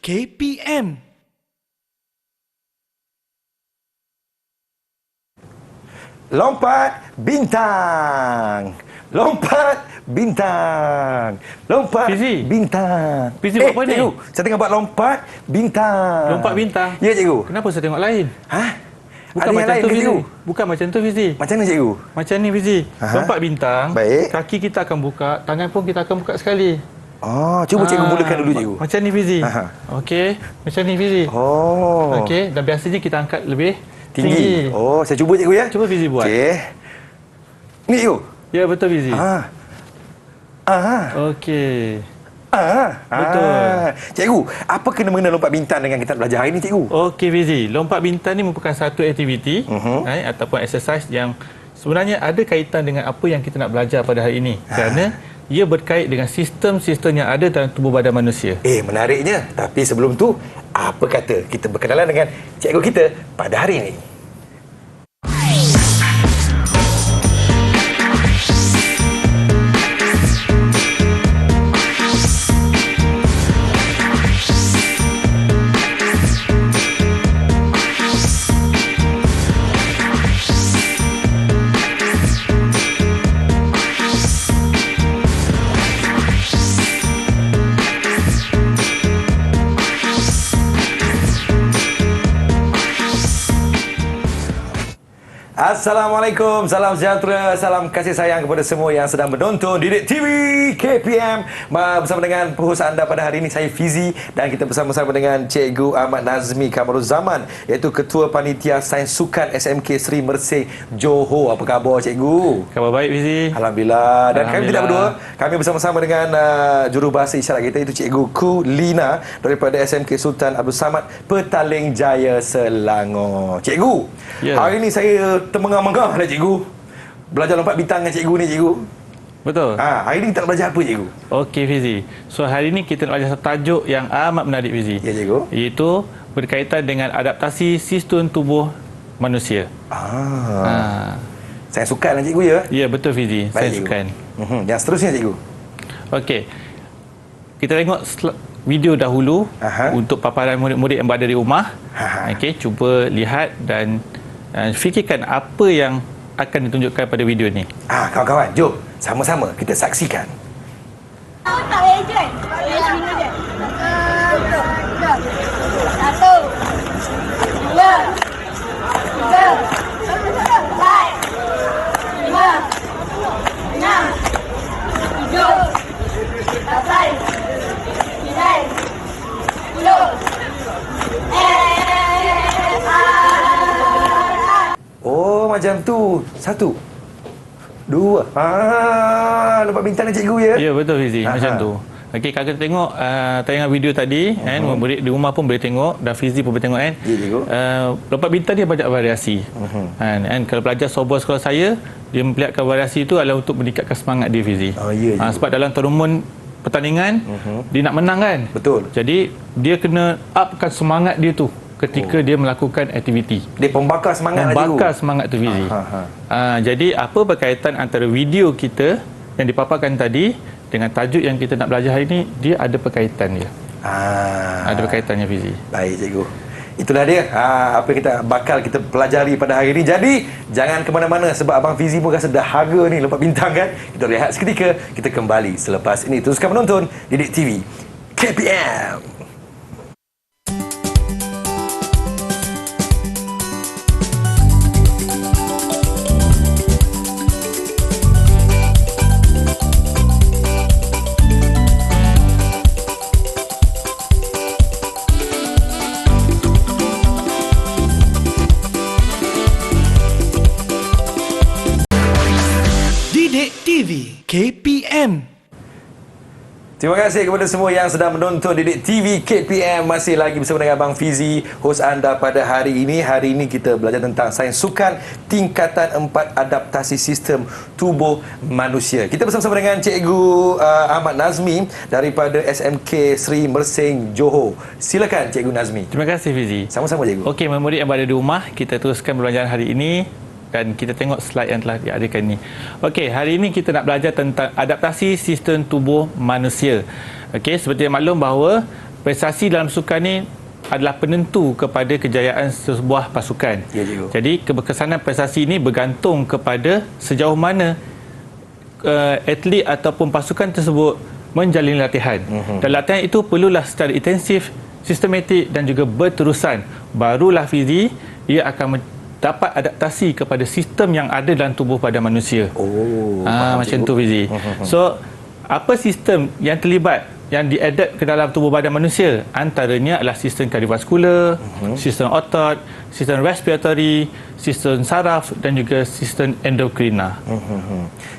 KPM. Lompat bintang. Lompat bintang. Lompat Fizi. bintang. Fizi buat apa ni? Cikgu, saya tengah buat lompat bintang. Lompat bintang? Ya, cikgu. Kenapa saya tengok lain? Ha? Bukan Ada yang macam lain tu, ke, Fizi. cikgu? Bukan macam tu, Fizi. Macam mana, cikgu? Macam ni, Fizi. Aha. Lompat bintang. Baik. Kaki kita akan buka, tangan pun kita akan buka sekali. Oh, cuba cikgu mulakan dulu, cikgu. Macam ni, Fizi. Aha. Okey. Macam ni, Fizi. Oh. Okey. Dan biasanya kita angkat lebih Tinggi. Oh, saya cuba, cikgu, ya. Cuba Fizi buat. Okey. Ni, cikgu. Ya, betul, Fizi. Okey. Betul. Cikgu, apa kena-mengena lompat bintang dengan kita nak belajar hari ni, cikgu? Okey, Fizi. Lompat bintang ni merupakan satu aktiviti ataupun exercise yang sebenarnya ada kaitan dengan apa yang kita nak belajar pada hari ini. Kerana ia berkait dengan sistem-sistem yang ada dalam tubuh badan manusia. Menariknya. Tapi sebelum tu, apa kata kita berkenalan dengan cikgu kita pada hari ini? Assalamualaikum, salam sejahtera, salam kasih sayang kepada semua yang sedang menonton Didik TV KPM. Bersama dengan penghos anda pada hari ini, saya Fizi, dan kita bersama-sama dengan Cikgu Ahmad Nazmi Kamaruzzaman, iaitu Ketua Panitia Sains Sukan SMK Sri Mersing Johor. Apa khabar, Cikgu? Khabar baik, Fizi. Alhamdulillah. Dan kami tidak berdua, Alhamdulillah. kami bersama-sama dengan jurubahasa isyarat kita, iaitu Cikgu Kulina daripada SMK Sultan Abdul Samad, Petaling Jaya, Selangor. Cikgu, hari ini saya termengah-mengah dah, cikgu. Belajar lompat bintang dengan cikgu ni, cikgu. Betul. Hari ini kita nak belajar apa, cikgu? Okey, Fizi. So, hari ini kita nak belajar satu tajuk yang amat menarik, Fizi. Ya, cikgu. Iaitu berkaitan dengan adaptasi sistem tubuh manusia. Saya sukan lah, cikgu, ya? Ya, betul, Fizi. Saya Baik, cikgu. sukan. Yang seterusnya, cikgu. Okey. Kita tengok video dahulu untuk paparan murid-murid yang berada di rumah. Okey, cuba lihat dan fikirkan apa yang akan ditunjukkan pada video ni. Kawan-kawan, jom sama-sama kita saksikan. Tak payah je kan? Sini je. Satu. Dua. Tiga. Empat. Lima. Enam. Tujuh. Lapan. Sembilan. 10. Oh, macam tu. 1, 2. Lompat bintang ni, cikgu, ya? Ya, betul, Fizi. Macam tu. Okey, kalau kita tengok tayangan video tadi, kan, murid di rumah pun boleh tengok, dan Fizi pun boleh tengok, kan. Ya, cikgu. Lompat bintang dia banyak variasi. Kan, kalau pelajar sorbol sekolah saya, dia memperlihatkan variasi itu adalah untuk meningkatkan semangat dia, Fizi. Ya, cikgu. Sebab dalam tournament pertandingan, dia nak menang, kan. Betul. Jadi, dia kena upkan semangat dia tu ketika dia melakukan aktiviti. Dia pembakar semangat lah, cikgu. Membakar semangat tu, Fizi. Jadi, apa berkaitan antara video kita yang dipaparkan tadi dengan tajuk yang kita nak belajar hari ini, dia ada perkaitan dia. Ada perkaitannya, Fizi. Baik, cikgu. Itulah dia apa yang kita bakal kita pelajari pada hari ini. Jadi, jangan ke mana-mana sebab Abang Fizi pun rasa dahaga ni lompat bintang, kan. Kita rehat seketika, kita kembali selepas ini. Teruskan menonton Didik TV KPM. Didik TV KPM. Terima kasih kepada semua yang sedang menonton Didik TV KPM. Masih lagi bersama dengan Abang Fizi, hos anda pada hari ini. Hari ini kita belajar tentang sains sukan tingkatan 4 adaptasi sistem tubuh manusia. Kita bersama-sama dengan Cikgu Ahmad Nazmi daripada SMK Sri Mersing Johor. Silakan, Cikgu Nazmi. Terima kasih, Fizi. Sama-sama, Cikgu. Okey, murid yang berada di rumah, kita teruskan pembelajaran hari ini. Dan kita tengok slide yang telah diadakan ni. Okey, hari ini kita nak belajar tentang adaptasi sistem tubuh manusia. Okey, seperti yang maklum bahawa prestasi dalam sukan ni adalah penentu kepada kejayaan sebuah pasukan. Ya, cikgu. Jadi keberkesanan prestasi ini bergantung kepada sejauh mana atlet ataupun pasukan tersebut menjalani latihan. Dan latihan itu perlulah secara intensif, sistematik dan juga berterusan. Barulah Fizi ia akan dapat adaptasi kepada sistem yang ada dalam tubuh badan manusia. Macam tu Fizi. So apa sistem yang terlibat yang diadapt ke dalam tubuh badan manusia? Antaranya adalah sistem kardiovaskular, sistem otot, sistem respiratory, sistem saraf dan juga sistem endokrina.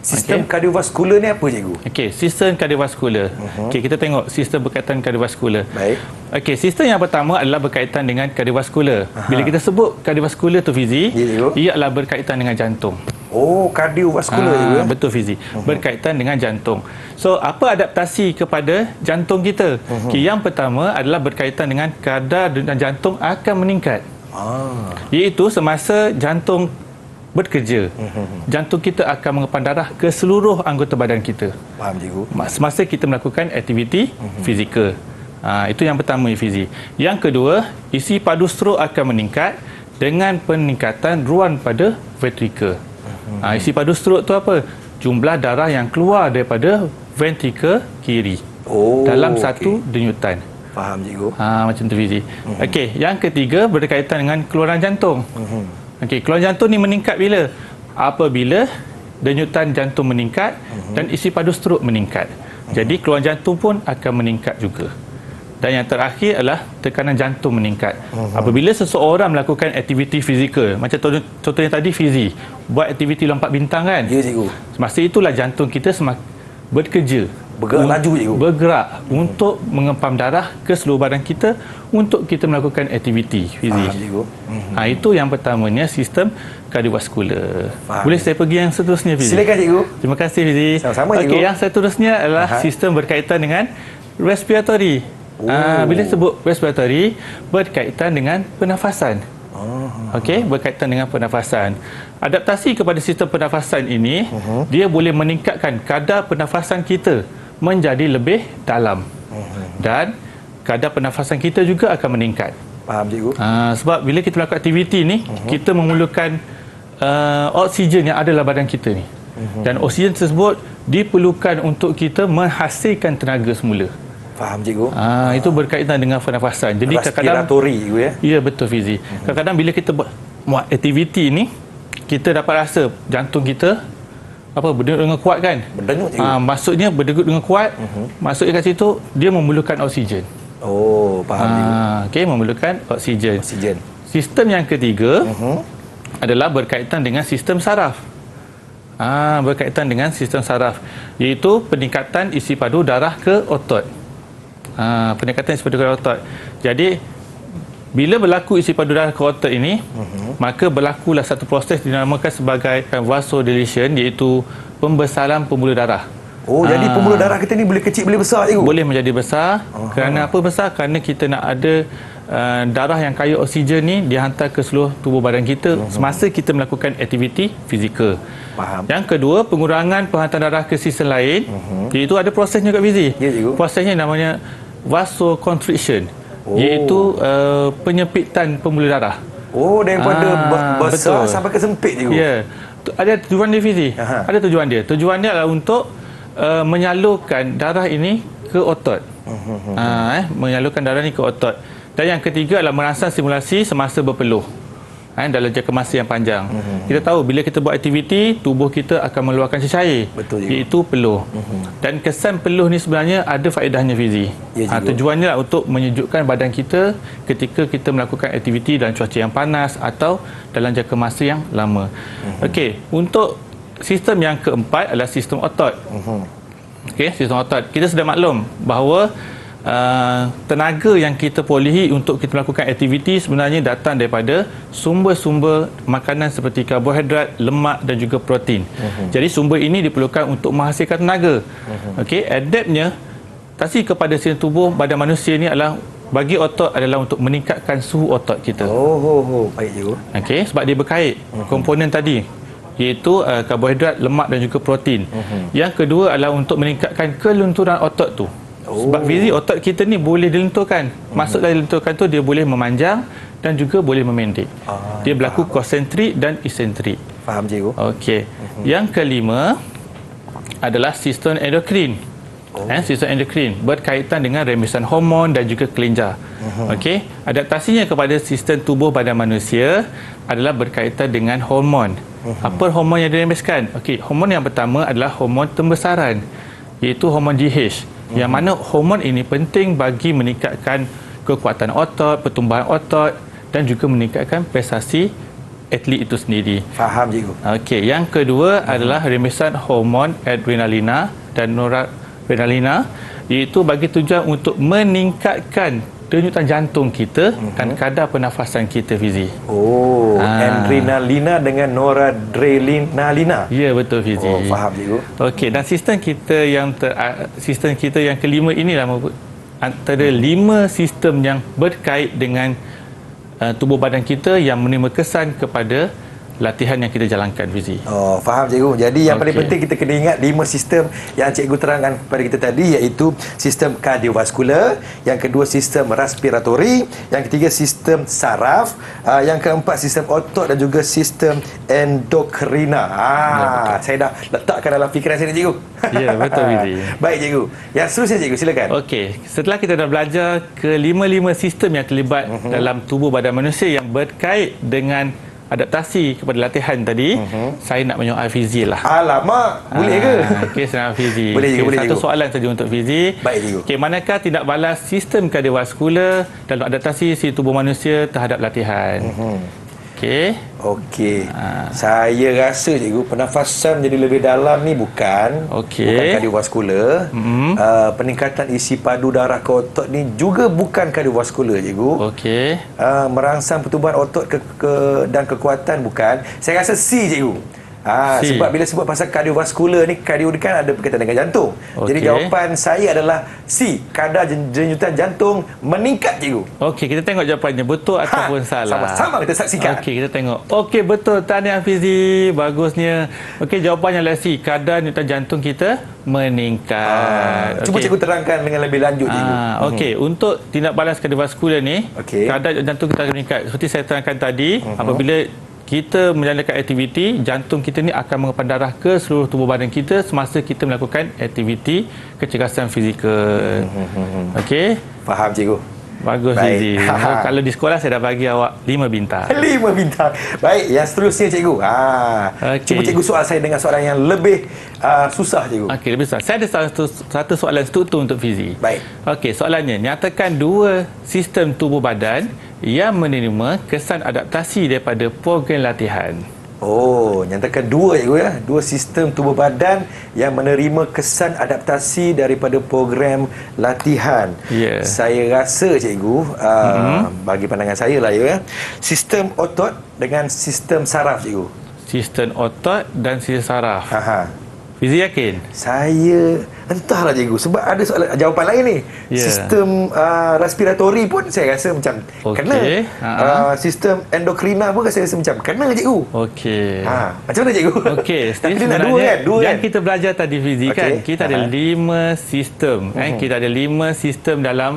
Sistem kardiovaskular ni apa, cikgu? Okey, sistem kardiovaskular. Okey, kita tengok sistem berkaitan kardiovaskular. Baik. Okey, sistem yang pertama adalah berkaitan dengan kardiovaskular. Bila kita sebut kardiovaskular tu Fizi, ia adalah berkaitan dengan jantung. Oh, kardiovaskular juga. Betul Fizi. Berkaitan dengan jantung. So, apa adaptasi kepada jantung kita? Okay, yang pertama adalah berkaitan dengan kadar jantung akan meningkat. Iaitu semasa jantung bekerja, jantung kita akan mengepam darah ke seluruh anggota badan kita. Faham, cikgu. Semasa kita melakukan aktiviti fizikal. Itu yang pertama Fizi. Yang kedua, isi padu stroke akan meningkat dengan peningkatan ruang pada ventrikel. Isi padu stroke tu apa? Jumlah darah yang keluar daripada ventrikel kiri dalam satu denyutan. Faham, cikgu. Macam tu Fizi. Okey, yang ketiga berkaitan dengan keluaran jantung. Okey, keluaran jantung ni meningkat bila? Apabila denyutan jantung meningkat dan isi padu stroke meningkat. Jadi keluaran jantung pun akan meningkat juga. Dan yang terakhir adalah tekanan jantung meningkat. Apabila seseorang melakukan aktiviti fizikal, macam contohnya tadi Fizi, buat aktiviti lompat bintang kan? Ya, cikgu. Semasa itulah jantung kita bekerja. Bergerak laju, cikgu. Bergerak untuk mengempam darah ke seluruh badan kita untuk kita melakukan aktiviti Fizi. Faham, cikgu. Itu yang pertamanya sistem kardiovaskular. Boleh saya pergi yang seterusnya Fizi? Silakan, cikgu. Terima kasih Fizi. Sama-sama, cikgu. Okey, yang seterusnya adalah sistem berkaitan dengan respiratory. Bila sebut respiratory, berkaitan dengan pernafasan. Okey, berkaitan dengan pernafasan. Adaptasi kepada sistem pernafasan ini, dia boleh meningkatkan kadar pernafasan kita menjadi lebih dalam. Dan kadar pernafasan kita juga akan meningkat. Faham, cikgu. Sebab bila kita melakukan aktiviti ni, kita memerlukan oksigen yang ada dalam badan kita ni. Dan oksigen tersebut diperlukan untuk kita menghasilkan tenaga semula. Faham, cikgu. Itu berkaitan dengan pernafasan. Jadi kadang-kadang cikgu ya. Ya, betul Fizi. Kadang-kadang bila kita buat aktiviti ni, kita dapat rasa jantung kita berdenyut dengan kuat kan? Berdenyut, cikgu. Maksudnya berdenyut dengan kuat. Maksudnya kat situ dia memerlukan oksigen. Faham, cikgu. Okey, memerlukan oksigen. Oksigen. Sistem yang ketiga adalah berkaitan dengan sistem saraf. Berkaitan dengan sistem saraf, iaitu peningkatan isi padu darah ke otot. Peningkatan isi padu darah ke otot. Jadi bila berlaku isi padu darah ke otot ini, maka berlakulah satu proses dinamakan sebagai vasodilation, iaitu pembesaran pembuluh darah. Jadi pembuluh darah kita ni boleh kecil boleh besar, cikgu? Boleh menjadi besar. Kerana apa besar? Kerana kita nak ada darah yang kaya oksigen ni dihantar ke seluruh tubuh badan kita semasa kita melakukan aktiviti fizikal. Faham. Yang kedua, pengurangan penghantaran darah ke sistem lain, iaitu ada prosesnya kat Fizi. Ya, cikgu. Prosesnya namanya vasoconstriction, iaitu penyempitan pembuluh darah. Daripada besar betul. sampai ke sempit, cikgu. Ya. Ada tujuan dia Fizi. Ada tujuan dia. Tujuan dia adalah untuk menyalurkan darah ini ke otot. Menyalurkan darah ini ke otot. Dan yang ketiga adalah merangsang stimulasi semasa berpeluh dalam jangka masa yang panjang. Kita tahu bila kita buat aktiviti, tubuh kita akan mengeluarkan cecair, iaitu peluh. Dan kesan peluh ni sebenarnya ada faedahnya Fizi. Tujuannya adalah untuk menyejukkan badan kita ketika kita melakukan aktiviti dalam cuaca yang panas atau dalam jangka masa yang lama. Okey, untuk sistem yang keempat adalah sistem otot. Okey, sistem otot. Kita sudah maklum bahawa tenaga yang kita perolehi untuk kita melakukan aktiviti sebenarnya datang daripada sumber-sumber makanan seperti karbohidrat, lemak dan juga protein. Jadi sumber ini diperlukan untuk menghasilkan tenaga. Okey, adaptnya adaptasi kepada sistem tubuh badan manusia ni adalah bagi otot adalah untuk meningkatkan suhu otot kita. Baik, cikgu. Okey, sebab dia berkait komponen tadi, iaitu karbohidrat, lemak dan juga protein. Yang kedua adalah untuk meningkatkan kelunturan otot tu. Sebab Fizi, otot kita ni boleh dilenturkan. Maksud dari lenturkan tu dia boleh memanjang dan juga boleh memendek. Dia berlaku konsentrik dan isentrik. Faham cikgu. Okey. Yang kelima adalah sistem endokrin. Sistem endokrin berkaitan dengan rembesan hormon dan juga kelenjar. Okey, adaptasinya kepada sistem tubuh badan manusia adalah berkaitan dengan hormon. Apa hormon yang dirembeskan? Okey, hormon yang pertama adalah hormon pembesaran, iaitu hormon GH. Yang mana hormon ini penting bagi meningkatkan kekuatan otot, pertumbuhan otot dan juga meningkatkan prestasi atlet itu sendiri. Faham cikgu. Okey, yang kedua adalah rembesan hormon adrenalina dan noradrenalina, iaitu bagi tujuan untuk meningkatkan denyutan jantung kita dan kadar pernafasan kita, Fizi. Adrenalina dengan noradrenalina. Ya, betul, Fizi. Faham cikgu. Okey, dan sistem kita yang kelima inilah antara 5 sistem yang berkait dengan tubuh badan kita yang menerima kesan kepada latihan yang kita jalankan, Fizi. Faham cikgu. Jadi yang paling penting kita kena ingat 5 sistem yang cikgu terangkan kepada kita tadi, iaitu sistem kardiovaskular, yang kedua sistem respiratori, yang ketiga sistem saraf, yang keempat sistem otot dan juga sistem endokrina. Saya dah letakkan dalam fikiran saya, cikgu. Ya, betul, Fizi. Baik cikgu. Yang seterusnya cikgu, silakan. Okey, setelah kita dah belajar ke 5 sistem yang terlibat dalam tubuh badan manusia yang berkait dengan adaptasi kepada latihan tadi, saya nak menyoal Fizi lah. Alamak, boleh ke? Okey, senang Fizi. Boleh, boleh, satu cikgu. soalan saja untuk Fizi. Baik, cikgu. Okey, manakah tindak balas sistem kardiovaskular dalam adaptasi si tubuh manusia terhadap latihan? Okey. Saya rasa cikgu, pernafasan jadi lebih dalam ni bukan kardiovaskular. Peningkatan isi padu darah ke otot ni juga bukan kardiovaskular, cikgu. Merangsang pertumbuhan otot dan kekuatan bukan. Saya rasa C, cikgu. Sebab bila sebut pasal kardiovaskular ni, kardio ni kan ada berkaitan dengan jantung. Jadi jawapan saya adalah C, kadar denyutan jantung meningkat, cikgu. Okey, kita tengok jawapannya betul ataupun salah. Sama-sama kita saksikan. Okey, kita tengok. Okey, betul. Tahniah, Fizi. Bagusnya. Okey, jawapannya adalah C, kadar denyutan jantung kita meningkat. Cuba cikgu terangkan dengan lebih lanjut, cikgu. Okey, untuk tindak balas kardiovaskular ni, kadar jantung kita akan meningkat. Seperti saya terangkan tadi, apabila kita menjalankan aktiviti, jantung kita ni akan mengepam darah ke seluruh tubuh badan kita semasa kita melakukan aktiviti kecergasan fizikal. Okey? Faham, cikgu. Bagus, Fizi. Kalau di sekolah saya dah bagi awak 5 bintang. 5 bintang. Baik, yang seterusnya, cikgu. Cuba cikgu soal saya dengan soalan yang lebih susah, cikgu. Okey, lebih susah. Saya ada satu soalan struktur untuk Fizi. Baik. Okey, soalannya, nyatakan 2 sistem tubuh badan yang menerima kesan adaptasi daripada program latihan. Nyatakan 2, cikgu, ya. 2 sistem tubuh badan yang menerima kesan adaptasi daripada program latihan. Saya rasa, cikgu, bagi pandangan saya lah, ya, sistem otot dengan sistem saraf, cikgu. Sistem otot dan sistem saraf. Fizi yakin? Saya entahlah, cikgu, sebab ada soalan jawapan lain ni. Sistem respiratori pun saya rasa macam kena. Sistem endokrina pun saya rasa macam kena, cikgu. Macam mana, cikgu? Sebenarnya yang kita belajar tadi, Fizi, kan kita ada 5 sistem. Kita ada 5 sistem dalam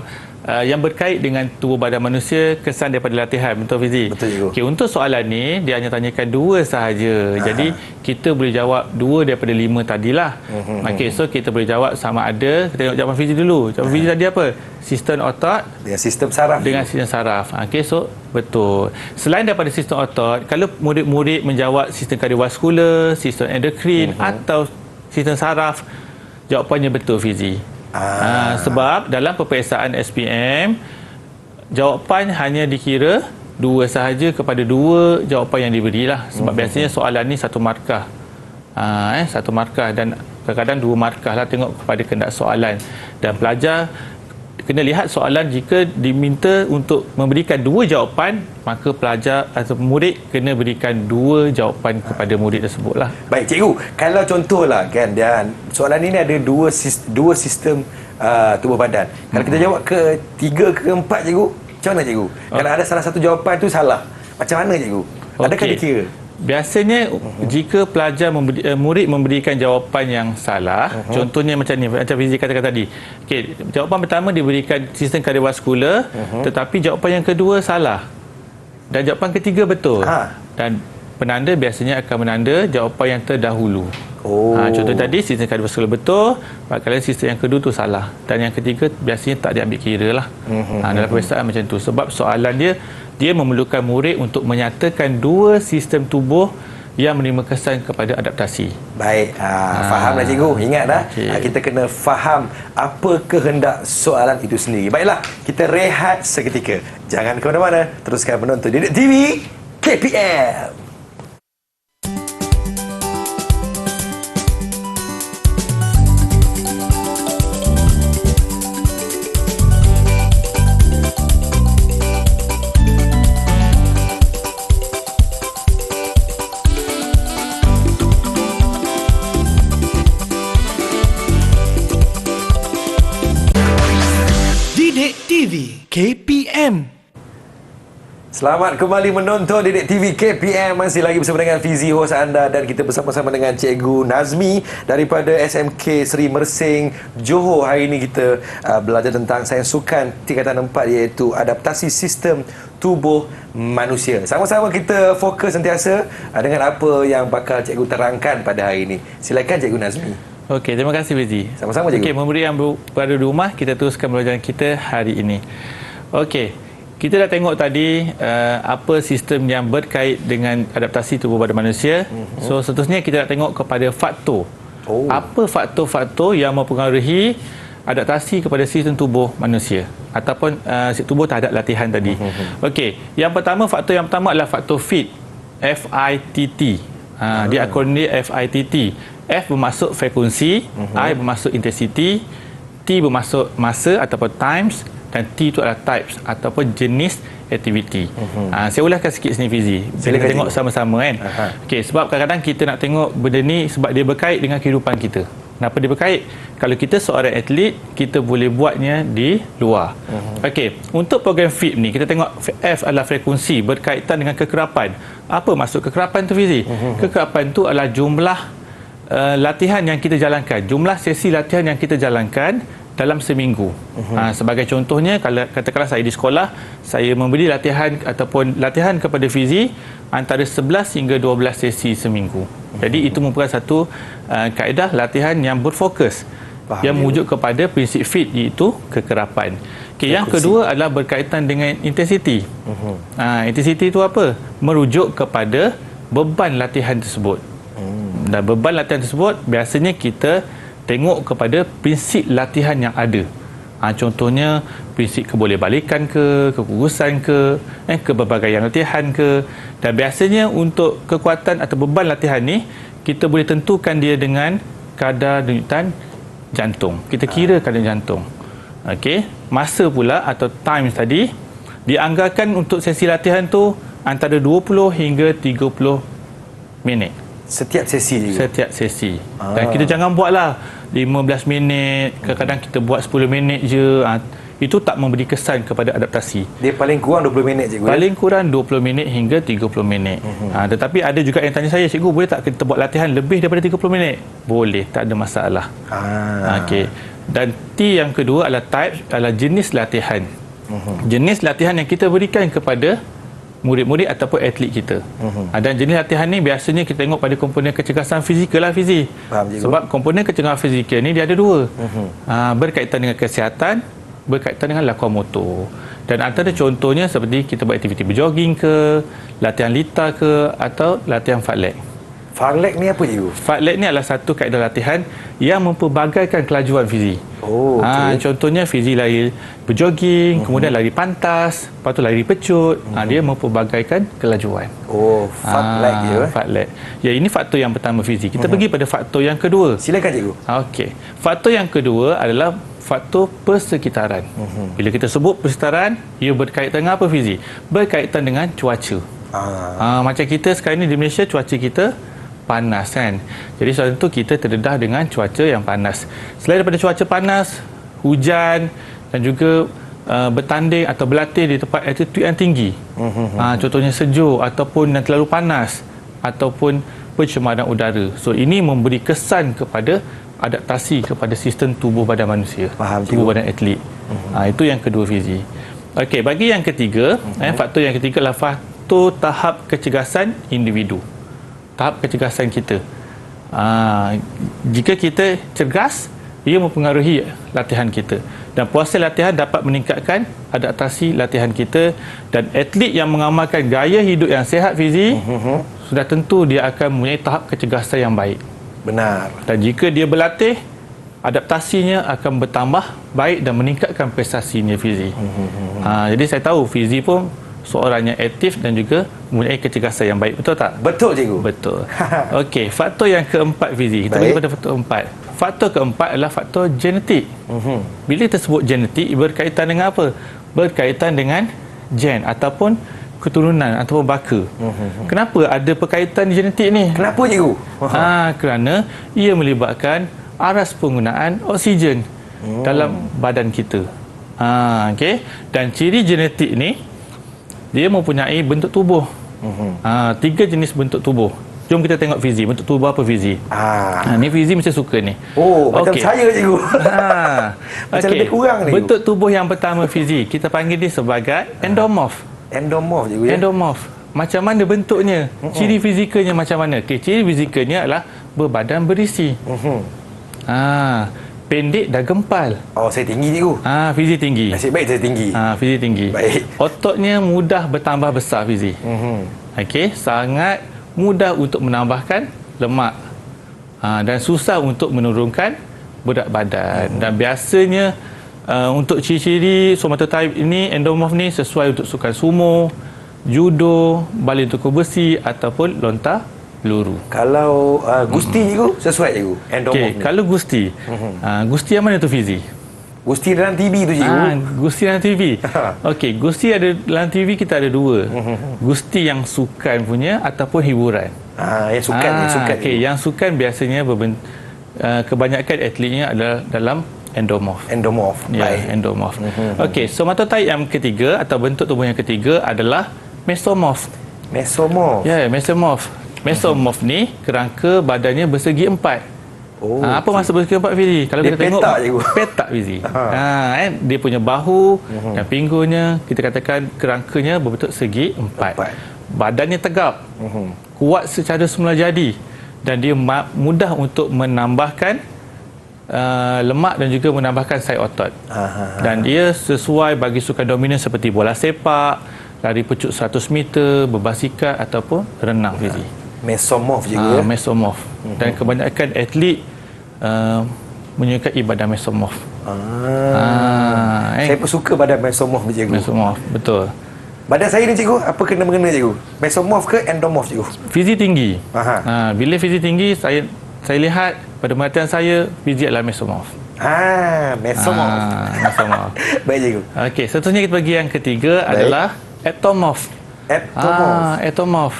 yang berkait dengan tubuh badan manusia kesan daripada latihan. Betul, Fizi? Betul, cikgu. Okey, untuk soalan ni dia hanya tanyakan 2 sahaja. Jadi kita boleh jawab 2 daripada 5 tadilah. Okey, so kita boleh jawab sama ada. Kita tengok jawapan Fizi dulu. Jawapan Fizi tadi apa? Sistem otot dengan sistem saraf. Dengan sistem saraf. Okey, so betul. Selain daripada sistem otot, kalau murid-murid menjawab sistem kardiovaskular, sistem endokrin atau sistem saraf, jawapannya betul, Fizi. Sebab dalam peperiksaan SPM, jawapan hanya dikira 2 sahaja kepada 2 jawapan yang diberilah. Sebab biasanya soalan ni 1 markah. 1 markah dan kadang-kadang 2 markah lah, tengok kepada kehendak soalan. Dan pelajar kena lihat soalan, jika diminta untuk memberikan 2 jawapan, maka pelajar atau murid kena berikan 2 jawapan kepada murid tersebut lah. Baik, cikgu, kalau contohlah kan, dan soalan ini ada 2 sistem tubuh badan. Kalau kita jawab ke 3 ke 4, cikgu, macam mana, cikgu? Kalau ada salah satu jawapan tu salah, macam mana, cikgu? Adakah dikira? biasanya jika pelajar murid memberikan jawapan yang salah, contohnya macam ni, macam Fizi katakan tadi. Okey, jawapan pertama diberikan sistem kardiovaskular, tetapi jawapan yang kedua salah. Dan jawapan ketiga betul. Dan penanda biasanya akan menanda jawapan yang terdahulu. Contoh tadi sistem kardiovaskular betul, kadang sistem yang kedua tu salah, dan yang ketiga biasanya tak diambil kira lah. Dalam peperiksaan macam tu, sebab soalan dia memerlukan murid untuk menyatakan dua sistem tubuh yang menerima kesan kepada adaptasi. Baik, fahamlah cikgu. Ingat dah, kita kena faham apa kehendak soalan itu sendiri. Baiklah, kita rehat seketika. Jangan ke mana-mana, teruskan menonton Didik TV KPM. Didik TV KPM. Selamat kembali menonton Didik TV KPM. Masih lagi bersama dengan Fizi, hos anda, dan kita bersama-sama dengan Cikgu Nazmi daripada SMK Seri Mersing, Johor. Hari ini kita belajar tentang sains sukan tingkatan 4, iaitu adaptasi sistem tubuh manusia. Sama-sama kita fokus sentiasa dengan apa yang bakal Cikgu terangkan pada hari ini. Silakan Cikgu Nazmi. Okey, terima kasih Fizi. Sama-sama cikgu. Okey, memberi yang berada di rumah, kita teruskan pembelajaran kita hari ini. Okey, kita dah tengok tadi apa sistem yang berkait dengan adaptasi tubuh pada manusia. So, seterusnya kita nak tengok kepada faktor. Apa faktor-faktor yang mempengaruhi adaptasi kepada sistem tubuh manusia ataupun sistem tubuh terhadap latihan tadi. Okey, faktor yang pertama adalah faktor FIT. F-I-T-T. Dia akronim FITT. F bermaksud frekuensi, I bermaksud intensity, T bermaksud masa ataupun times, dan T itu adalah types ataupun jenis aktiviti. Saya ulahkan sikit sini Fizi. Kita tengok sama-sama kan. Okey, sebab kadang-kadang kita nak tengok benda ni sebab dia berkait dengan kehidupan kita. Kenapa dia berkait? Kalau kita seorang atlet, kita boleh buatnya di luar. Okey, untuk program FIT ni kita tengok F adalah frekuensi, berkaitan dengan kekerapan. Apa maksud kekerapan tu Fizi? Kekerapan tu adalah jumlah latihan yang kita jalankan, jumlah sesi latihan yang kita jalankan dalam seminggu. Sebagai contohnya, kalau katakanlah saya di sekolah, saya memberi latihan ataupun latihan kepada Fizi antara 11 hingga 12 sesi seminggu. Jadi itu merupakan satu kaedah latihan yang berfokus, yang merujuk kepada prinsip FIT, iaitu kekerapan. Okay, yang kedua adalah berkaitan dengan intensiti. Intensiti itu apa? Merujuk kepada beban latihan tersebut. Dan beban latihan tersebut biasanya kita tengok kepada prinsip latihan yang ada. Contohnya prinsip kebolehbalikan ke, kekurusan ke, keberbagai latihan ke. Dan biasanya untuk kekuatan atau beban latihan ni, kita boleh tentukan dia dengan kadar denyutan jantung. Kita kira kadar jantung. Okey, masa pula atau times tadi dianggarkan untuk sesi latihan tu antara 20 hingga 30 minit. Setiap sesi juga? Setiap sesi. Dan kita jangan buatlah 15 minit, kadang-kadang kita buat 10 minit je. Itu tak memberi kesan kepada adaptasi. Dia paling kurang 20 minit cikgu? Paling kurang 20 minit hingga 30 minit. Tetapi ada juga yang tanya saya, cikgu boleh tak kita buat latihan lebih daripada 30 minit? Boleh, tak ada masalah. Okey. Dan T yang kedua adalah type, adalah jenis latihan. Jenis latihan yang kita berikan kepada murid-murid ataupun atlet kita. Dan jenis latihan ni biasanya kita tengok pada komponen kecergasan fizikal lah Fizi. Sebab komponen kecergasan fizikal ni dia ada dua. Berkaitan dengan kesihatan, berkaitan dengan lakuan motor. Dan antara contohnya seperti kita buat aktiviti berjoging ke, latihan lita ke, atau latihan fartlek. Fartlek ni apa cikgu? Fartlek ni adalah satu kaedah latihan yang mempelbagaikan kelajuan Fizi. Contohnya Fizi lari berjoging, kemudian lari pantas, lepas tu lari pecut. Dia mempelbagaikan kelajuan. Fartlek je. Fartlek. Ya, ini faktor yang pertama Fizi. Kita pergi pada faktor yang kedua. Silakan cikgu. Okey. Faktor yang kedua adalah faktor persekitaran. Bila kita sebut persekitaran, ia berkaitan dengan apa Fizi? Berkaitan dengan cuaca. Macam kita sekarang ni di Malaysia, cuaca kita panas kan. Jadi sebab itu kita terdedah dengan cuaca yang panas. Selain daripada cuaca panas, hujan dan juga bertanding atau berlatih di tempat altitude yang tinggi. Contohnya sejuk ataupun yang terlalu panas. ataupun pencemaran udara. So ini memberi kesan kepada adaptasi kepada sistem tubuh badan manusia. Faham, tubuh badan atlet. Itu yang kedua fizi. Okey, bagi yang ketiga, faktor yang ketiga adalah faktor tahap kecergasan individu. Tahap kecergasan kita. Jika kita cergas, ia mempengaruhi latihan kita. Dan puasa latihan dapat meningkatkan adaptasi latihan kita, dan atlet yang mengamalkan gaya hidup yang sihat fizi, sudah tentu dia akan mempunyai tahap kecergasan yang baik. Benar. Dan jika dia berlatih, adaptasinya akan bertambah baik dan meningkatkan prestasinya fizi. Jadi saya tahu fizi pun seorang yang aktif dan juga mempunyai kecergasan yang baik. Betul tak? Betul, cikgu. Betul. Okey, faktor yang keempat fizi. Kita pergi pada faktor keempat. Faktor keempat adalah faktor genetik. Bila kita sebut genetik, berkaitan dengan apa? Berkaitan dengan gen ataupun keturunan ataupun baka. Kenapa ada perkaitan genetik ni? Kenapa, cikgu? Kerana ia melibatkan aras penggunaan oksigen dalam badan kita. Okey. Dan ciri genetik ni, dia mempunyai bentuk tubuh. 3 jenis bentuk tubuh. Jom kita tengok fizi. Bentuk tubuh apa fizi? Ni fizi mesti suka ni. Macam saya, cikgu. Macam lebih kurang ni. Bentuk tubuh yang pertama fizi, kita panggil dia sebagai endomorph. Endomorph, cikgu, ya? Endomorph. Macam mana bentuknya? Ciri fizikalnya macam mana? Ciri fizikalnya adalah berbadan berisi. Pendek dan gempal. Saya tinggi, cikgu. Fizi tinggi. Nasib baik saya tinggi. Fizi tinggi. Baik. Ototnya mudah bertambah besar fizi. Okey, sangat mudah untuk menambahkan lemak. Dan susah untuk menurunkan berat badan. Dan biasanya untuk ciri-ciri somatotype ini, endomorph ni sesuai untuk sukan sumo, judo, baling tukul besi ataupun lontar peluru. Kalau Gusti, cikgu, sesuai, cikgu, endomorph ni. Kalau Gusti, Gusti yang mana tu fizi? Gusti dalam TV tu, cikgu. Gusti dalam TV. Okey, Gusti ada dalam TV, kita ada dua. Gusti yang sukan punya ataupun hiburan. Yang sukan, yang sukan. Okey, yang sukan biasanya kebanyakan atletnya adalah dalam endomorph. Endomorph. Ya, endomorph. Okey, somatotype yang ketiga atau bentuk tubuh yang ketiga adalah mesomorph. Mesomorph. Ya, mesomorph. Mesomorph ni kerangka badannya bersegi empat. Apa maksud bersegi empat, Fizi? Kalau dia kita tengok petak, cikgu. Petak, Fizi. Dia punya bahu dan pinggulnya, kita katakan kerangkanya berbentuk segi empat. Badannya tegap, kuat secara semula jadi, dan dia mudah untuk menambahkan lemak dan juga menambahkan saiz otot. Dan dia sesuai bagi sukan dominan seperti bola sepak, lari pecut 100 meter, berbasikal ataupun renang, Fizi. Mesomorph juga. Mesomorph. Dan kebanyakan atlet menyukai badan mesomorph. Saya pun suka badan mesomorph, cikgu. Mesomorph, betul. Badan saya ni, cikgu, apa kena-mengena, cikgu? Mesomorph ke endomorph, cikgu? Fizi tinggi. Bila fizi tinggi, saya lihat pada pengertian saya, fizi adalah mesomorph. Mesomorph. Mesomorph. Baik, cikgu. Okey, seterusnya kita bagi yang ketiga adalah ectomorph. Ectomorph.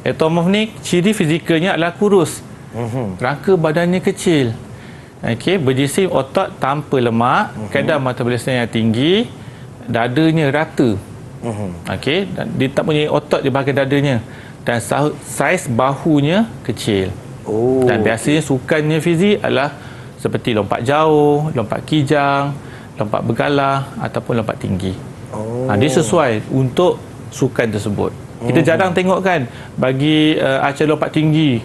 Ectomorph ni ciri fizikalnya adalah kurus. Rangka badannya kecil. Okey, berjisim otot tanpa lemak, kadar metabolisme yang tinggi, dadanya rata. Okey, dan dia tak punya otot di bahagian dadanya, dan saiz bahunya kecil. Dan biasanya sukannya Fizi adalah seperti lompat jauh, lompat kijang, lompat bergalah ataupun lompat tinggi. Dia sesuai untuk sukan tersebut. Kita jarang tengok kan bagi acara lompat tinggi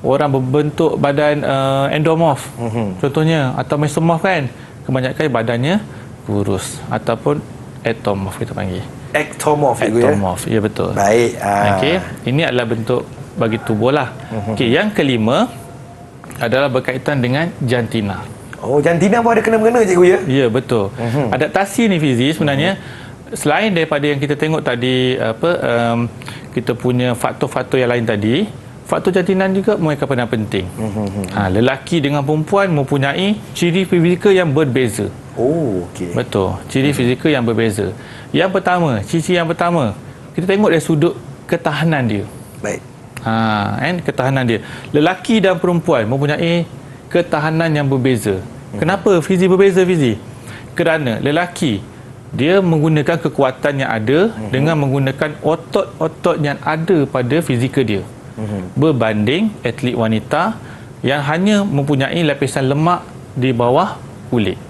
orang berbentuk badan endomorph contohnya, atau mesomorph kan, kebanyakan badannya kurus ataupun ectomorph kita panggil. Ectomorph, Ectomorph, ya betul. Baik. Okey, ini adalah bentuk bagi tubuh lah. Okey, yang kelima adalah berkaitan dengan jantina. Jantina pun ada kena-mengena, cikgu, ya? Ya, betul. Adaptasi ni, Fizi, sebenarnya selain daripada yang kita tengok tadi, kita punya faktor-faktor yang lain tadi, faktor jantinan juga mempunyai peranan penting. Lelaki dengan perempuan mempunyai ciri fizikal yang berbeza. Okey. Betul, ciri fizikal yang berbeza. Yang pertama, ciri yang pertama, kita tengok dari sudut ketahanan dia. Baik. Ketahanan dia. Lelaki dan perempuan mempunyai ketahanan yang berbeza. Kenapa Fizi berbeza, Fizi? Kerana lelaki dia menggunakan kekuatan yang ada dengan menggunakan otot-otot yang ada pada fizikal dia. berbanding atlet wanita yang hanya mempunyai lapisan lemak di bawah kulit.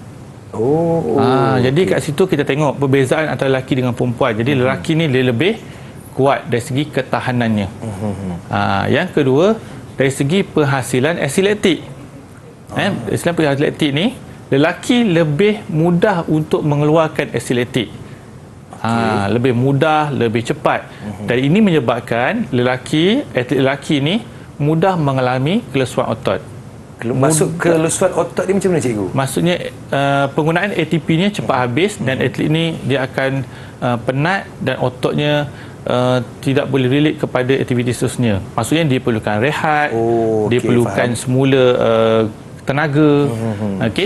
Jadi kat situ kita tengok perbezaan antara lelaki dengan perempuan. Jadi lelaki ni dia lebih kuat dari segi ketahanannya. Yang kedua, dari segi penghasilan asid laktik. Penghasilan laktik ni, lelaki lebih mudah untuk mengeluarkan asid laktik. Lebih mudah, lebih cepat. Dan ini menyebabkan atlet lelaki ni mudah mengalami kelesuan otot. Masuk kelesuan otot ni macam mana cikgu? Maksudnya penggunaan ATP-nya cepat habis dan atlet ni dia akan penat dan ototnya tidak boleh relate kepada aktiviti seterusnya. Maksudnya dia perlukan rehat, dia perlukan semula tenaga.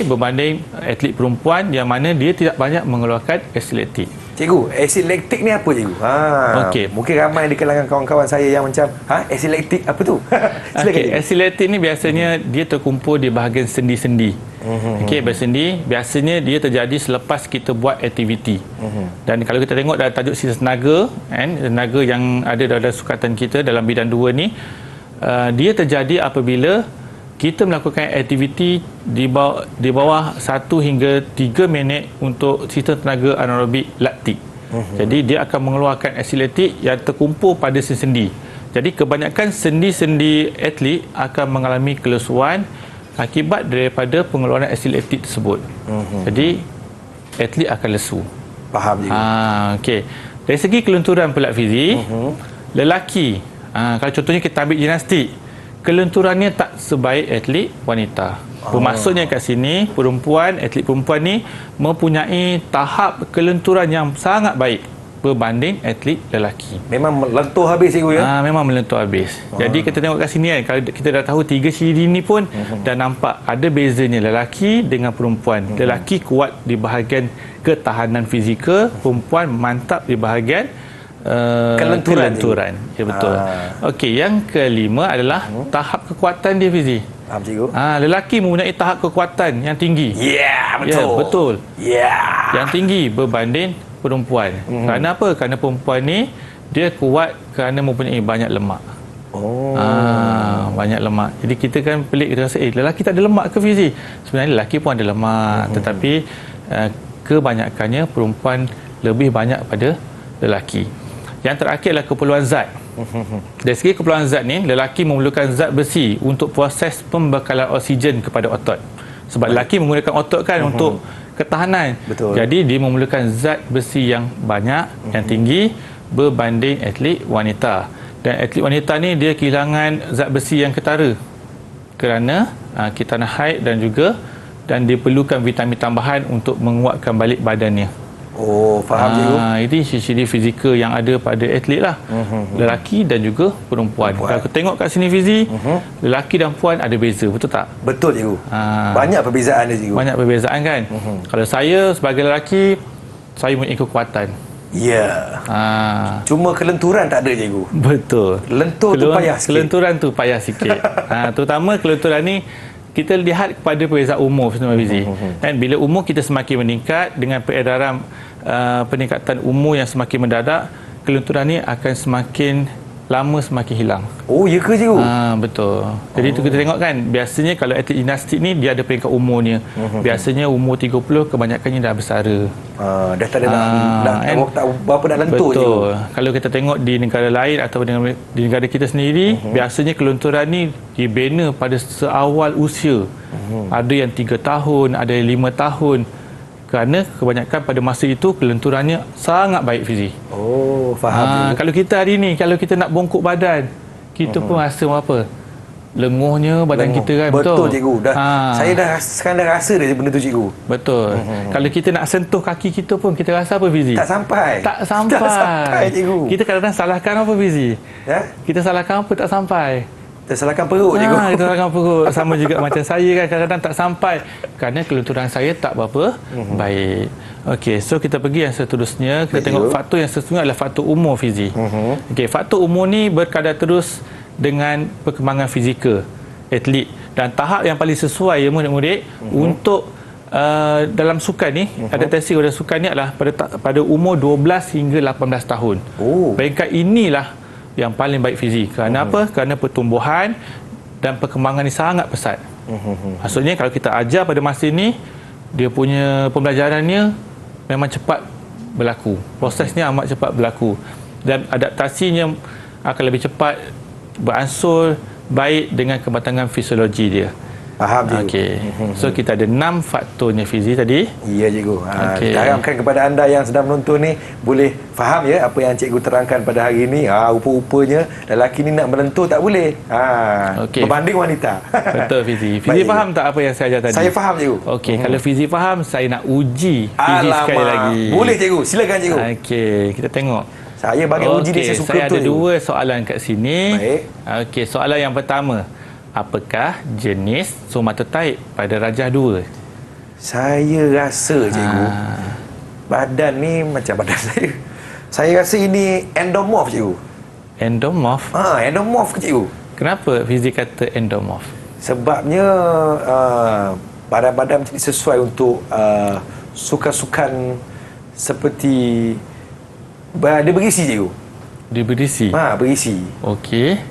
Berbanding atlet perempuan yang mana dia tidak banyak mengeluarkan asid laktik. Cikgu, asid laktik ni apa cikgu? Mungkin ramai di kalangan kawan-kawan saya yang macam, asid laktik apa tu? Asid laktik ni biasanya dia terkumpul di bahagian sendi-sendi. Biasanya dia terjadi selepas kita buat aktiviti. Dan kalau kita tengok dalam tajuk sisa tenaga, tenaga yang ada dalam sukatan kita dalam bidang 2 ni, dia terjadi apabila kita melakukan aktiviti di bawah 1 hingga 3 minit untuk sistem tenaga anaerobik laktik. Jadi dia akan mengeluarkan asid laktik yang terkumpul pada sendi. Jadi kebanyakan sendi-sendi atlet akan mengalami kelesuan akibat daripada pengeluaran asid laktik tersebut. Jadi atlet akan lesu. Faham cikgu. Dari segi kelenturan pula Fizi, lelaki, kalau contohnya kita ambil gimnastik, kelenturannya tak sebaik atlet wanita. Bermaksudnya kat sini atlet perempuan ni mempunyai tahap kelenturan yang sangat baik berbanding atlet lelaki. Memang lentur habis cikgu ya? Memang melentur habis. Jadi kita tengok kat sini kan, kalau kita dah tahu 3 ciri ni pun dah nampak ada bezanya lelaki dengan perempuan. Lelaki kuat di bahagian ketahanan fizikal, perempuan mantap di bahagian kelenturan. Ya, betul. Yang kelima adalah tahap kekuatan dia, Fizi. Faham cikgu? Lelaki mempunyai tahap kekuatan yang tinggi. Betul. Yang tinggi berbanding perempuan. Kerana apa? Kerana perempuan ni dia kuat kerana mempunyai banyak lemak. Banyak lemak. Jadi kita kan pelik, kita rasa lelaki tak ada lemak ke, Fizi? Sebenarnya lelaki pun ada lemak, tetapi kebanyakannya perempuan lebih banyak pada lelaki. Yang terakhir adalah keperluan zat. Dari segi keperluan zat ni, lelaki memerlukan zat besi untuk proses pembekalan oksigen kepada otot. Sebab lelaki menggunakan otot kan untuk ketahanan. Betul. Jadi dia memerlukan zat besi yang banyak, yang tinggi berbanding atlet wanita. Dan atlet wanita ni dia kehilangan zat besi yang ketara kerana ketahanan haid dan dia perlukan vitamin tambahan untuk menguatkan balik badannya. Faham cikgu. Ini ciri-ciri fizikal yang ada pada atlet lah. Lelaki dan juga perempuan. Kalau kita tengok kat sini, Fizi, lelaki dan perempuan ada beza, betul tak? Betul cikgu. Banyak perbezaan dia cikgu. Banyak perbezaan kan. Kalau saya sebagai lelaki, saya mempunyai kekuatan. Cuma kelenturan tak ada cikgu. Betul. Lentur tu payah sikit. Kelenturan tu payah sikit. Terutama kelenturan ni kita lihat kepada perbezaan umur, Fizi. Dan bila umur kita semakin meningkat dengan peredaran peningkatan umur yang semakin mendadak, kelenturan ni akan semakin lama semakin hilang. Ya ke cikgu? Betul. Jadi itu kita tengok kan, biasanya kalau atlet gimnastik ni dia ada peringkat umurnya. Biasanya umur 30 kebanyakannya dah bersara. Dah tak ada tak berapa nak lentur. Betul. Cikgu. Kalau kita tengok di negara lain atau di negara kita sendiri, biasanya kelenturan ni dibina pada seawal usia. Ada yang 3 tahun, ada yang 5 tahun. Kerana kebanyakan pada masa itu kelenturannya sangat baik, Fizi. Faham. Kalau kita hari ni, kalau kita nak bongkok badan, kita pun rasa apa? Lenguhnya badan kita kan. Betul cikgu. Saya sekarang dah rasa dah benda tu cikgu. Betul. Kalau kita nak sentuh kaki kita pun kita rasa apa, Fizi? Tak sampai. Tak sampai cikgu. Kita kadang-kadang salahkan apa, Fizi? Kita salahkan apa tak sampai? Kita salahkan perut cikgu. Kita salahkan perut. Sama juga macam saya kan, kadang-kadang tak sampai kerana kelenturan saya tak berapa baik. So kita pergi yang seterusnya. Kita tengok faktor yang seterusnya adalah faktor umur, Fizi. Faktor umur ni berkadar terus dengan perkembangan fizikal atlet dan tahap yang paling sesuai ya murid-murid untuk dalam sukan ni, adaptasi pada sukan ni adalah pada umur 12 hingga 18 tahun. Peringkat inilah yang paling baik fizi. Kerana apa? Kerana pertumbuhan dan perkembangan ni sangat pesat. Maksudnya kalau kita ajar pada masa ni, dia punya pembelajarannya memang cepat berlaku. Prosesnya amat cepat berlaku. Dan adaptasinya akan lebih cepat beransur baik dengan kematangan fisiologi dia. Faham, cikgu. Okey. So kita ada 6 faktornya fizi tadi. Ya, cikgu. Okey. Kita harapkan kepada anda yang sedang menonton ni boleh faham ya apa yang cikgu terangkan pada hari ini. Rupa-rupanya lelaki ni nak melentur tak boleh. Okey. Berbanding wanita. Betul fizi. Fizi faham tak apa yang saya ajar tadi? Saya faham, cikgu. Okey, kalau fizi faham, saya nak uji fizi sekali lagi. Boleh, cikgu. Silakan, cikgu. Okey, kita tengok. Saya bagi uji ni saya suka saya betul. Saya ada 2 soalan kat sini. Baik. Okey, soalan yang pertama. Apakah jenis somatotype pada rajah 2? Saya rasa, cikgu, badan ni macam badan saya. Saya rasa ini endomorph, cikgu. Endomorph? Endomorph ke, cikgu? Kenapa fizi kata endomorph? Sebabnya badan-badan macam ni sesuai untuk sukan-sukan seperti dia berisi, cikgu. Dia berisi? Berisi. Okey.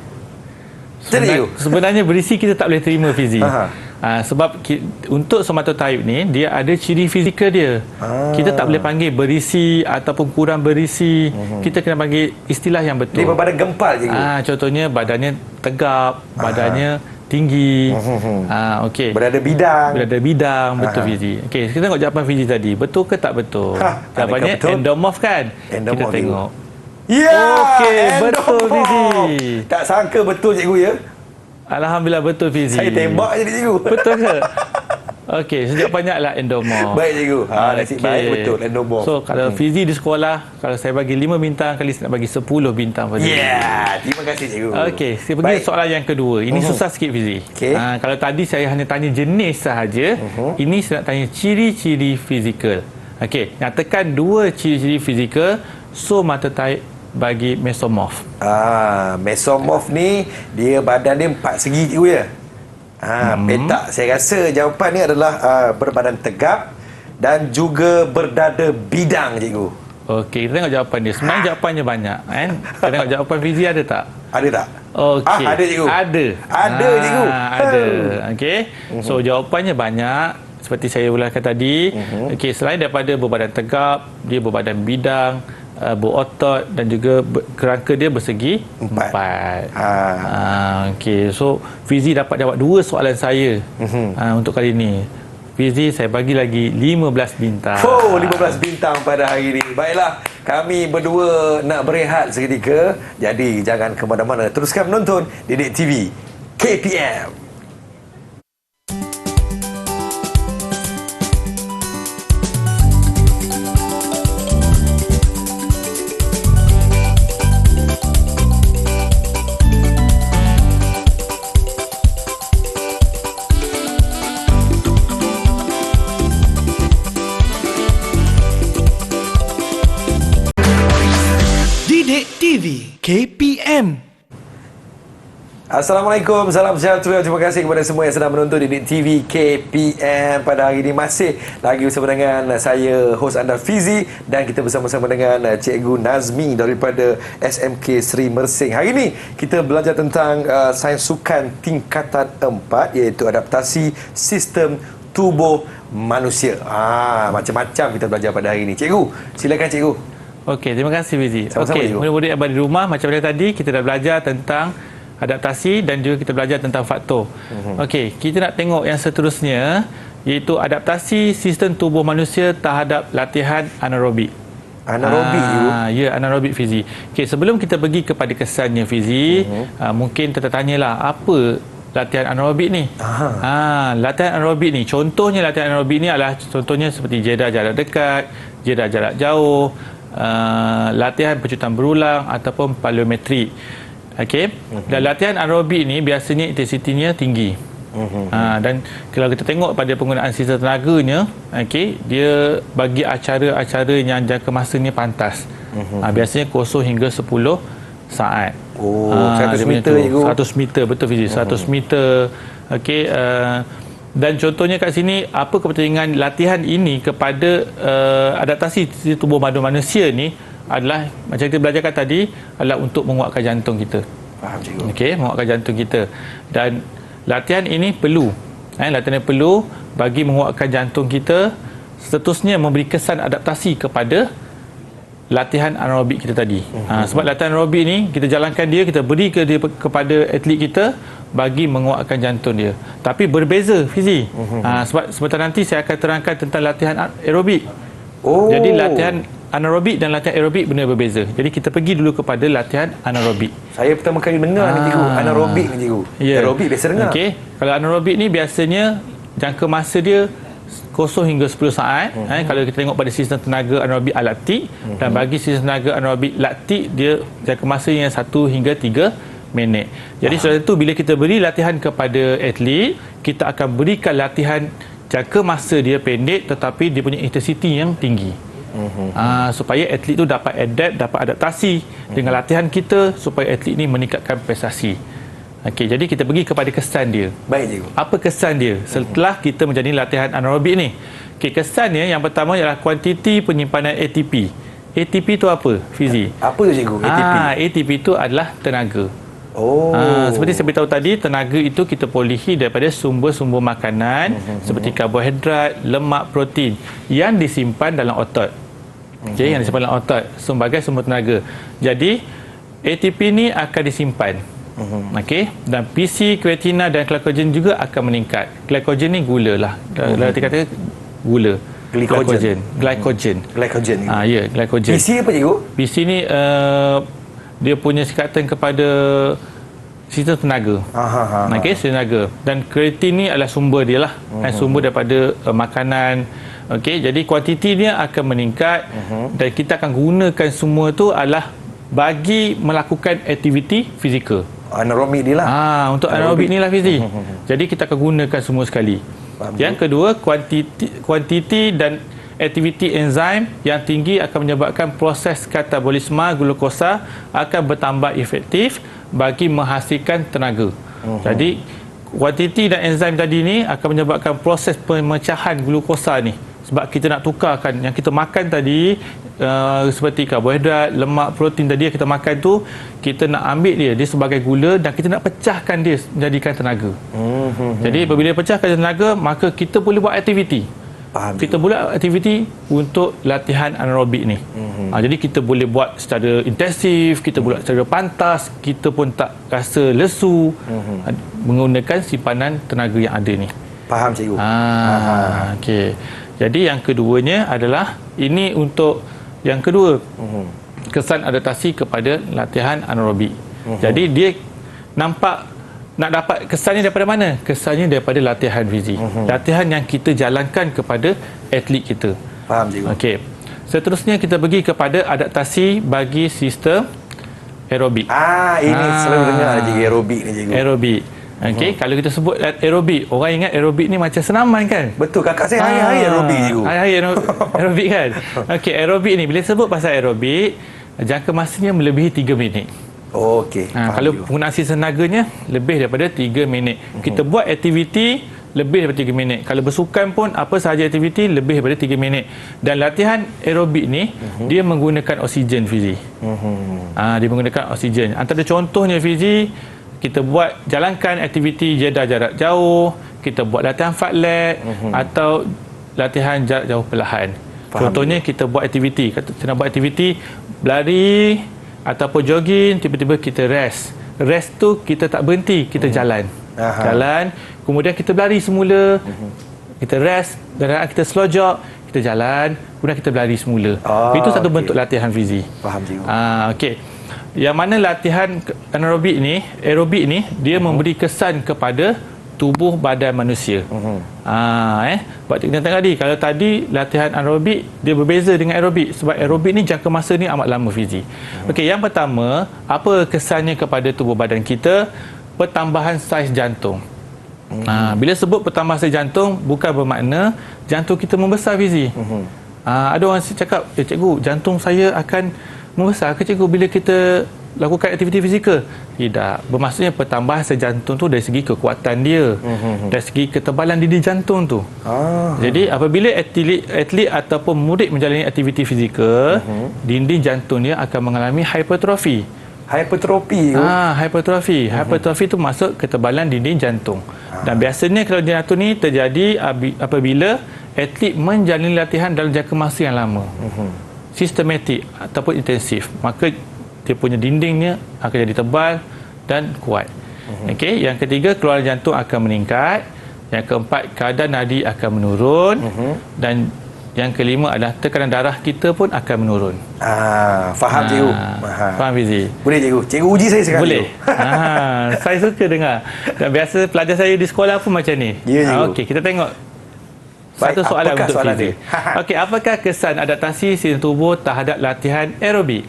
Jadi, Sebenarnya berisi kita tak boleh terima fizi. Sebab untuk somatotype ni dia ada ciri fizikal dia. Kita tak boleh panggil berisi ataupun kurang berisi. Kita kena panggil istilah yang betul. Dia berbadan gempal, cikgu. Contohnya badannya tegap, badannya tinggi. Okey. Berada bidang. Betul fizi. Okey, kita tengok jawapan fizi tadi. Betul ke tak betul? Jawapannya betul? endomorph kan? Endomorph, kita tengok. Ya, okey, betul fizi. Tak sangka betul, cikgu, ya. Alhamdulillah betul fizi. Saya tembak je, cikgu. Betul ke? Okey, jawapannya adalah endomorph. Baik, cikgu. Nasib baik, betul, endomorph. So, kalau fizi di sekolah, kalau saya bagi 5 bintang, kali saya nak bagi 10 bintang pada terima kasih, cikgu. Okey, saya pergi soalan yang kedua. Ini susah sikit fizi. Okay. Kalau tadi saya hanya tanya jenis sahaja, ini saya nak tanya ciri-ciri fizikal. Okey, nyatakan 2 ciri-ciri fizikal somatotype bagi mesomorph. Mesomorph ni dia badan dia 4 segi, cikgu, ya. Petak saya rasa jawapan ni adalah berbadan tegap dan juga berdada bidang, cikgu. Okey, kita tengok jawapan dia. Sebenarnya jawapannya banyak, kan? Kita tengok jawapan fizi ada tak? Ada tak? Okey. Ada, cikgu. Ada, cikgu. Ada. Okey. So jawapannya banyak seperti saya ulaskan tadi. Okey, selain daripada berbadan tegap, dia berbadan bidang, berotot dan juga kerangka dia bersegi 4. Okey, so fizi dapat jawab 2 soalan saya untuk kali ini. Fizi saya bagi lagi 15 bintang. 15 bintang pada hari ini. Baiklah, kami berdua nak berehat seketika. Jadi jangan ke mana-mana. Teruskan menonton Didik TV KPM. Didik TV KPM. Assalamualaikum, salam sejahtera. Terima kasih kepada semua yang sedang menonton Didik TV KPM. Pada hari ini masih lagi bersama dengan saya, hos anda Fizi, dan kita bersama-sama dengan Cikgu Nazmi daripada SMK Seri Mersing. Hari ini kita belajar tentang sains sukan tingkatan 4, iaitu adaptasi sistem tubuh manusia. Macam-macam kita belajar pada hari ini. Cikgu, silakan, cikgu. Okey, terima kasih Fizi. Okey, cikgu. murid-murid yang berada di rumah, macam mana tadi kita dah belajar tentang adaptasi dan juga kita belajar tentang faktor. Okey, kita nak tengok yang seterusnya, iaitu adaptasi sistem tubuh manusia terhadap latihan anaerobik. Anaerobik, ya, anaerobik Fizi. Okey, sebelum kita pergi kepada kesannya Fizi, mungkin tertanyalah apa latihan anaerobik ni. Latihan anaerobik ni, contohnya latihan anaerobik ni adalah contohnya seperti jeda jarak dekat, jeda jarak jauh, latihan pecutan berulang ataupun pliometrik. Okey. Dan latihan aerobik ni biasanya intensitinya tinggi. Dan kalau kita tengok pada penggunaan sisa tenaganya, okey, dia bagi acara-acara yang jangka masanya pantas. Biasanya 0 hingga 10 saat. 100 meter, cikgu. 100 meter, betul Fizi. 100 meter. Okey, dan contohnya kat sini, apa kepentingan latihan ini kepada adaptasi tubuh manusia ni adalah macam kita belajarkan tadi adalah untuk menguatkan jantung kita. Faham cikgu. Okey, menguatkan jantung kita. Dan latihan ini perlu. Latihan ini perlu bagi menguatkan jantung kita, seterusnya memberi kesan adaptasi kepada latihan anaerobik kita tadi. Sebab latihan aerobik ni kita jalankan dia, kita beri kepada atlet kita bagi menguatkan jantung dia. Tapi berbeza Fizi. Sebab sebentar nanti saya akan terangkan tentang latihan aerobik. Jadi latihan anaerobik dan latihan aerobik benar berbeza. Jadi kita pergi dulu kepada latihan anaerobik. Saya pertama kali dengar ni cikgu, anaerobik ni cikgu. Aerobik biasa dengar. Okey, kalau anaerobik ni biasanya jangka masa dia 0 hingga 10 saat. Kalau kita tengok pada sistem tenaga anaerobik alaktik, dan bagi sistem tenaga anaerobik laktik, dia jangka masa yang 1 hingga 3 minit. Jadi setelah itu bila kita beri latihan kepada atlet, kita akan berikan latihan jangka masa dia pendek tetapi dia punya intensity yang tinggi. Supaya atlet tu dapat adaptasi dengan latihan kita, supaya atlet ni meningkatkan prestasi. Okey, jadi kita pergi kepada kesan dia. Baik cikgu. Apa kesan dia setelah kita menjalani latihan anaerobik ni? Okey, kesannya yang pertama ialah kuantiti penyimpanan ATP. ATP tu apa, Fizi? Apa tu cikgu ATP? ATP tu adalah tenaga. Seperti saya beritahu tadi, tenaga itu kita perolehi daripada sumber-sumber makanan seperti karbohidrat, lemak, protein yang disimpan dalam otot. Okey, yang disimpan dalam otot sebagai sumber tenaga. Jadi ATP ni akan disimpan. Okey, dan PC, kreatina dan glycogen juga akan meningkat. Glycogen ni gula lah. Kalau kita kata gula. Glycogen. Ya, glycogen. PC apa cikgu? PC ni dia punya sikatan kepada sistem tenaga. Okey, sistem tenaga. Dan kreatin ni adalah sumber dia lah. Sumber daripada makanan. Okey, jadi kuantiti dia akan meningkat dan kita akan gunakan semua tu adalah bagi melakukan aktiviti fizikal. Anaerobik ni lah. Untuk anaerobik ni lah Fizi. Jadi kita akan gunakan semua sekali. Yang kedua, kuantiti dan aktiviti enzim yang tinggi akan menyebabkan proses katabolisme glukosa akan bertambah efektif bagi menghasilkan tenaga. Jadi kuantiti dan enzim tadi ni akan menyebabkan proses pemecahan glukosa ni. Sebab kita nak tukarkan yang kita makan tadi, seperti karbohidrat, lemak, protein tadi yang kita makan tu, kita nak ambil dia sebagai gula dan kita nak pecahkan dia menjadikan tenaga. Jadi apabila pecahkan tenaga, maka kita boleh buat aktiviti. Kita buat aktiviti untuk latihan anaerobik ni. Jadi kita boleh buat secara intensif, kita buat secara pantas, kita pun tak rasa lesu menggunakan simpanan tenaga yang ada ni. Faham cikgu. Okey. Jadi yang keduanya adalah ini untuk yang kedua, kesan adaptasi kepada latihan anaerobik. Jadi dia nampak nak dapat kesannya daripada mana? Kesannya daripada latihan Fizi. Latihan yang kita jalankan kepada atlet kita. Faham cikgu. Okey. Seterusnya kita pergi kepada adaptasi bagi sistem aerobik. Ini selalu dengar cikgu aerobik ni cikgu. Aerobik. Okey, kalau kita sebut aerobik, orang ingat aerobik ni macam senaman kan? Betul, kakak saya hari-hari aerobik cikgu. Hari-hari aerobik kan? Okey, aerobik ni bila sebut pasal aerobik, jangka masanya melebihi 3 minit. Okey. Kalau penggunaan sistem tenaganya lebih daripada 3 minit. Kita buat aktiviti lebih daripada 3 minit. Kalau bersukan pun apa sahaja aktiviti lebih daripada 3 minit. Dan latihan aerobik ni dia menggunakan oksigen Fizi. Dia menggunakan oksigen. Antara contohnya Fizi, kita buat jalankan aktiviti jeda jarak jauh, kita buat latihan fartlek atau latihan jarak jauh perlahan. Contohnya kita buat aktiviti, kita nak buat aktiviti berlari ataupun jogging, tiba-tiba kita rest. Rest tu kita tak berhenti, kita jalan. Jalan, kemudian kita berlari semula. Kita rest, dan kita slow jog, kita jalan, kemudian kita berlari semula. Itu satu bentuk latihan Fizi. Faham cikgu. Okey. Yang mana latihan anaerobik ni, aerobik ni dia memberi kesan kepada tubuh badan manusia. Waktu kita tadi, kalau tadi latihan anaerobik dia berbeza dengan aerobik sebab aerobik ni jangka masa ni amat lama Fizi. Okey, yang pertama, apa kesannya kepada tubuh badan kita? Pertambahan saiz jantung. Bila sebut pertambahan saiz jantung, bukan bermakna jantung kita membesar Fizi. Ada orang cakap, cikgu, jantung saya akan membesar ke cikgu bila kita lakukan aktiviti fizikal? Tidak. Bermaksudnya pertambahan jantung tu dari segi kekuatan dia, dari segi ketebalan dinding jantung tu. Jadi apabila atlet ataupun murid menjalani aktiviti fizikal, dinding jantung dia akan mengalami hipertrofi. Hipertrofi. Hipertrofi tu maksud ketebalan dinding jantung. Dan biasanya kalau jantung ni terjadi apabila atlet menjalani latihan dalam jangka masa yang lama. Sistematik ataupun intensif. Maka dia punya dindingnya akan jadi tebal dan kuat. Okey, yang ketiga, keluaran jantung akan meningkat. Yang keempat, kadar nadi akan menurun. Dan yang kelima adalah tekanan darah kita pun akan menurun. Faham cikgu. Faham Fizi? Boleh cikgu. Cikgu uji saya sekarang. Boleh. Saya suka dengar. Dan biasa pelajar saya di sekolah pun macam ni. Ya, cikgu. Okey, kita tengok satu soalan untuk Fizi. Okey, apakah kesan adaptasi sistem tubuh terhadap latihan aerobik?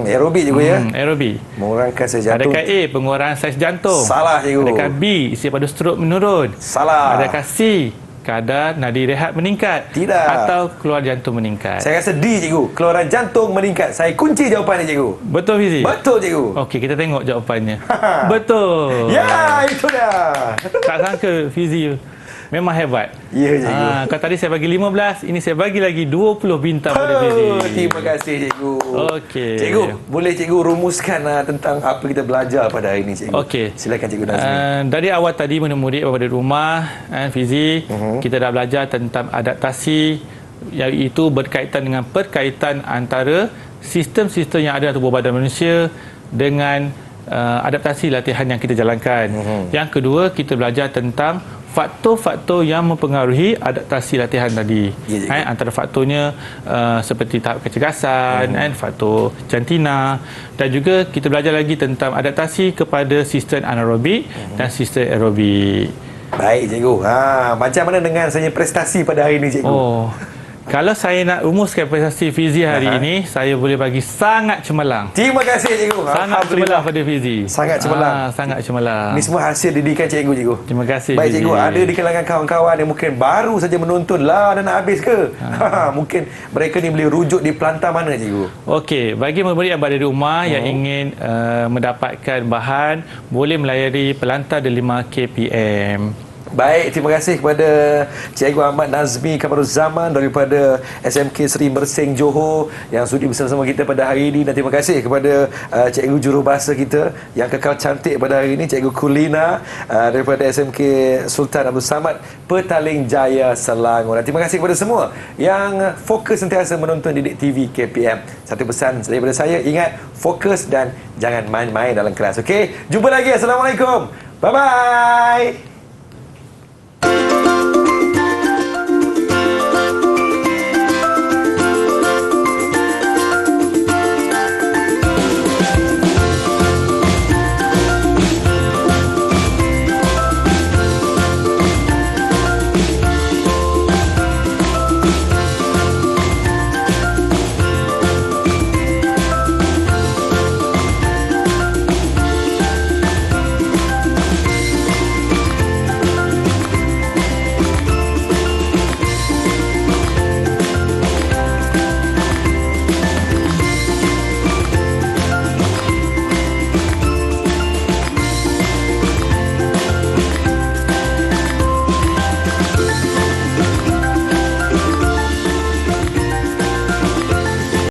Aerobik cikgu ya. Aerobik. Mengurangkan saiz jantung. Adakah A, pengurangan saiz jantung? Salah cikgu. Adakah B, isi pada strok menurun? Salah. Adakah C, kadar nadi rehat meningkat? Tidak. Atau keluar jantung meningkat? Saya rasa D cikgu. Keluaran jantung meningkat. Saya kunci jawapannya cikgu. Betul Fizi? Betul cikgu. Okey, kita tengok jawapannya. Betul. Ya, itu dah. Tak sangka Fizi memang hebat. Ya cikgu. Kalau tadi saya bagi 15, ini saya bagi lagi 20 bintang pada Fizi. Terima kasih cikgu. Okey. Cikgu, boleh cikgu rumuskan tentang apa kita belajar pada hari ini cikgu? Okey. Silakan cikgu Nazmi. Dari awal tadi murid-murid pada rumah, Fizi, kita dah belajar tentang adaptasi, iaitu berkaitan dengan perkaitan antara sistem-sistem yang ada dalam tubuh badan manusia dengan adaptasi latihan yang kita jalankan. Yang kedua, kita belajar tentang faktor-faktor yang mempengaruhi adaptasi latihan tadi. Antara faktornya seperti tahap kecergasan, faktor jantina, dan juga kita belajar lagi tentang adaptasi kepada sistem anaerobik dan sistem aerobik. Baik cikgu. Macam mana dengan saya prestasi pada hari ini cikgu? Kalau saya nak rumuskan prestasi Fizi hari ini, saya boleh bagi sangat cemerlang. Terima kasih cikgu. Sangat cemerlang pada Fizi. Sangat cemerlang. Sangat cemerlang. Ini semua hasil didikan cikgu. Terima kasih. Baik Fizi. cikgu, ada di kalangan kawan-kawan yang mungkin baru saja menonton lah dan nak habis ke? Mungkin mereka ni boleh rujuk di pelantar mana cikgu? Okey, bagi murid-murid yang berada di rumah yang ingin mendapatkan bahan, boleh melayari pelantar Delima KPM. Baik, terima kasih kepada Cikgu Ahmad Nazmi Kamaruzzaman daripada SMK Seri Mersing Johor yang sudi bersama-sama kita pada hari ini, dan terima kasih kepada Cikgu Jurubahasa kita yang kekal cantik pada hari ini, Cikgu Kulina daripada SMK Sultan Abdul Samad Petaling Jaya Selangor. Dan terima kasih kepada semua yang fokus sentiasa menonton Didik TV KPM. Satu pesan daripada saya, ingat fokus dan jangan main-main dalam kelas. Okey, jumpa lagi. Assalamualaikum. Bye-bye.